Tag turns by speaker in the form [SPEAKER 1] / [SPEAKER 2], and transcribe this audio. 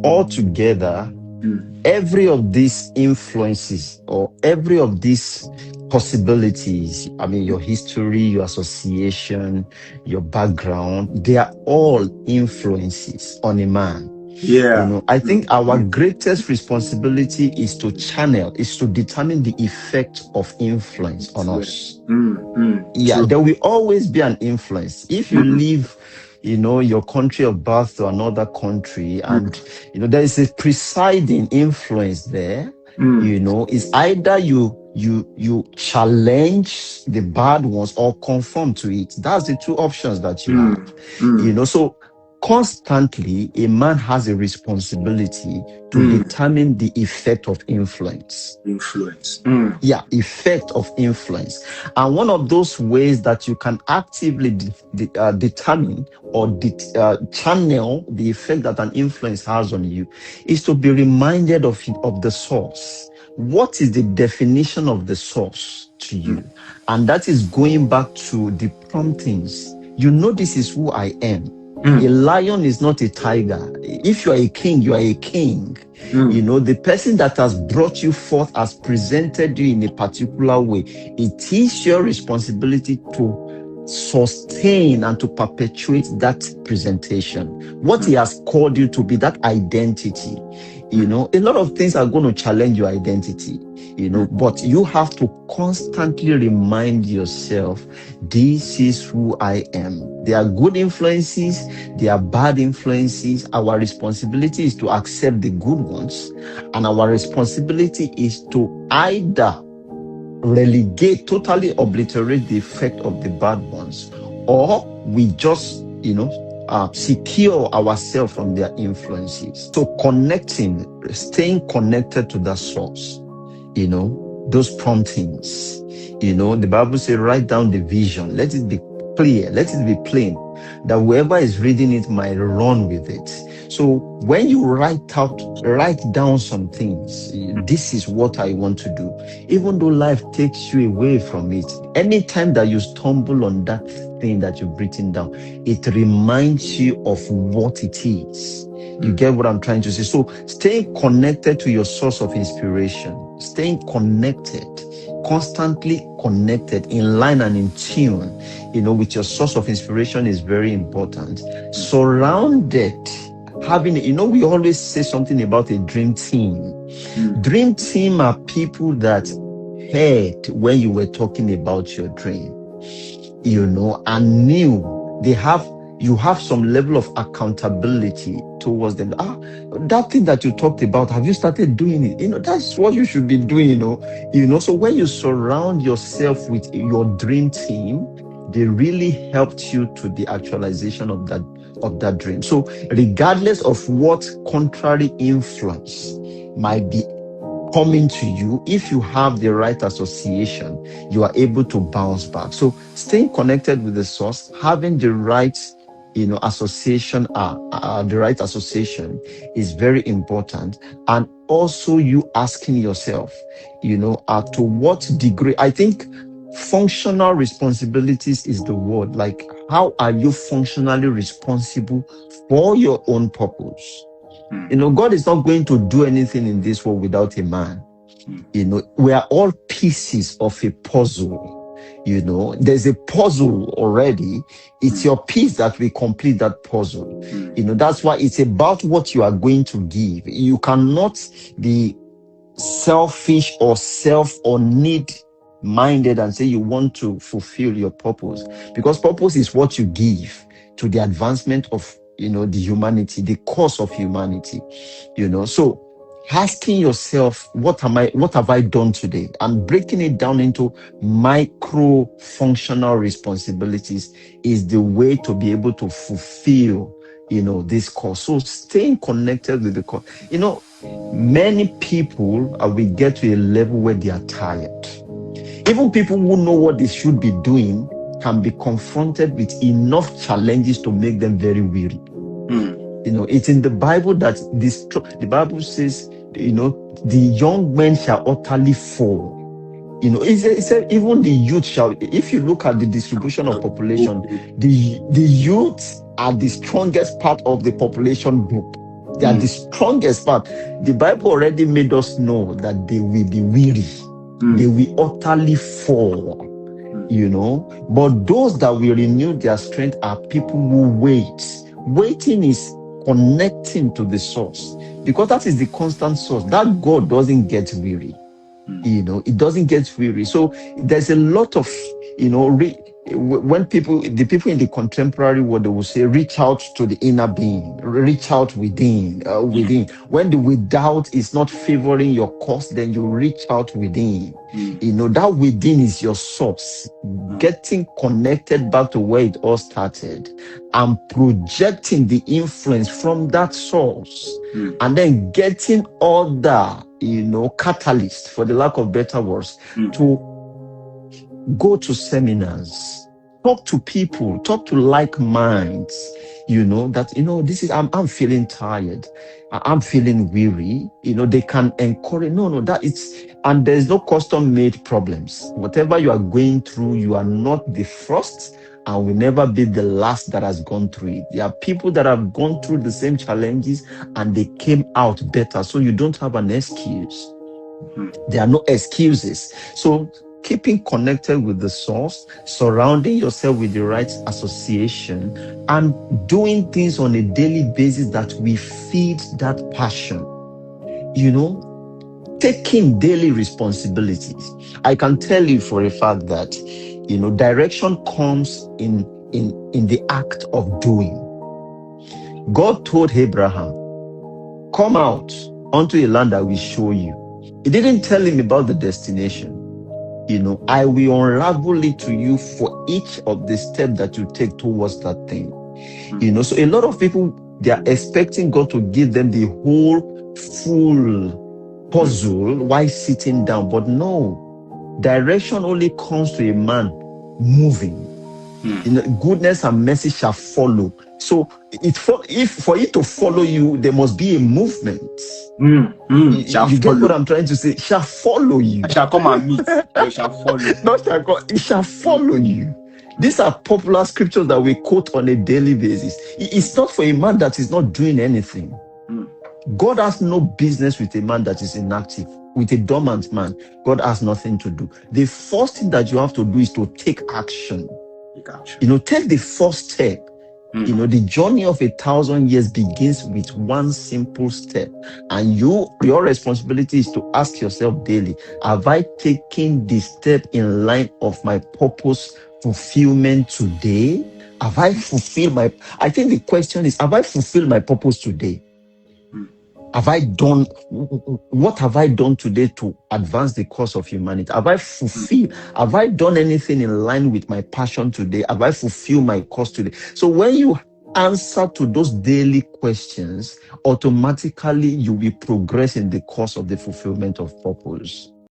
[SPEAKER 1] altogether, every of these influences or every of these possibilities, I mean, your history, your association, your background, they are all influences on a man.
[SPEAKER 2] Yeah.
[SPEAKER 1] I think our greatest responsibility is to channel, is to determine the effect of influence on us. Yeah,
[SPEAKER 2] True.
[SPEAKER 1] there will always be an influence. If you leave, your country of birth to another country, and there is a presiding influence there, it's either you challenge the bad ones or conform to it. That's the two options that you have. So constantly a man has a responsibility to determine the effect of influence.
[SPEAKER 2] Influence.
[SPEAKER 1] Yeah, effect of influence. And one of those ways that you can actively determine or channel the effect that an influence has on you is to be reminded of the source. What is the definition of the source to you? And that is going back to the promptings. This is who I am. A lion is not a tiger. If you are a king, you are a king. The person that has brought you forth has presented you in a particular way. It is your responsibility to sustain and to perpetuate that presentation. What he has called you to be, that identity. A lot of things are going to challenge your identity, but you have to constantly remind yourself, this is who I am. There are good influences, there are bad influences. Our responsibility is to accept the good ones, and our responsibility is to either relegate, totally obliterate the effect of the bad ones, or we just, secure ourselves from their influences. So staying connected to that source, those promptings, the Bible says, write down the vision. Let it be clear. Let it be plain, that whoever is reading it might run with it. So when you write down some things, this is what I want to do. Even though life takes you away from it, anytime that you stumble on that thing that you've written down, it reminds you of what it is. You get what I'm trying to say? So staying connected to your source of inspiration, staying connected, constantly connected, in line and in tune, with your source of inspiration is very important. Surrounded, having, we always say something about a dream team. Dream team are people that heard when you were talking about your dream, and knew you have some level of accountability towards them. That thing that you talked about, have you started doing it? That's what you should be doing, So when you surround yourself with your dream team, they really helped you to the actualization of that dream. So regardless of what contrary influence might be coming to you, if you have the right association, you are able to bounce back. So staying connected with the source, having the right association, the right association is very important. And also you asking yourself, to what degree, I think functional responsibilities is the word. Like, how are you functionally responsible for your own purpose? God is not going to do anything in this world without a man. We are all pieces of a puzzle. There's a puzzle already. It's your piece that will complete that puzzle. That's why it's about what you are going to give. You cannot be selfish or need-minded and say you want to fulfill your purpose, because purpose is what you give to the advancement of the humanity, the cause of humanity. So asking yourself, what have I done today, and breaking it down into micro functional responsibilities is the way to be able to fulfill this cause. So staying connected with the cause. Many people will get to a level where they are tired. Even people who know what they should be doing can be confronted with enough challenges to make them very weary. It's in the Bible that the Bible says, the young men shall utterly fall. It said even the youth shall. If you look at the distribution of population, the youth are the strongest part of the population group. They are the strongest part. The Bible already made us know that they will be weary. They will utterly fall. But those that will renew their strength are people who wait. Waiting is connecting to the source, because that is the constant source. That God doesn't get weary. It doesn't get weary. So there's a lot of, when the people in the contemporary world, they will say, reach out to the inner being, reach out within. When the without is not favoring your cause, then you reach out within. That within is your source, getting connected back to where it all started and projecting the influence from that source, and then getting other catalyst, for the lack of better words, to go to seminars, talk to people, talk to like minds, that this is I'm feeling tired, I'm feeling weary. They can encourage. That it's, and there's no custom made problems. Whatever you are going through, you are not the first and will never be the last that has gone through it. There are people that have gone through the same challenges and they came out better. So you don't have an excuse. There are no excuses. So keeping connected with the source, surrounding yourself with the right association, and doing things on a daily basis that we feed that passion. Taking daily responsibilities. I can tell you for a fact that, direction comes in the act of doing. God told Abraham, come out onto a land I will show you. He didn't tell him about the destination. I will unravel it to you for each of the steps that you take towards that thing. So a lot of people, they are expecting God to give them the whole full puzzle while sitting down. But no, direction only comes to a man moving. Goodness and mercy shall follow. So for it to follow you, there must be a movement. You get what I'm trying to say? Shall follow you.
[SPEAKER 2] I shall come and meet. I shall follow.
[SPEAKER 1] It shall follow you. These are popular scriptures that we quote on a daily basis. It's not for a man that is not doing anything. God has no business with a man that is inactive. With a dormant man, God has nothing to do. The first thing that you have to do is to take action. Take the first step. The journey of 1,000 years begins with one simple step. And your responsibility is to ask yourself daily, have I taken the step in line of my purpose fulfillment today? Have I fulfilled I think the question is, have I fulfilled my purpose today? What have I done today to advance the cause of humanity? Have I done anything in line with my passion today? Have I fulfilled my cause today? So when you answer to those daily questions, automatically you will progress in the course of the fulfillment of purpose.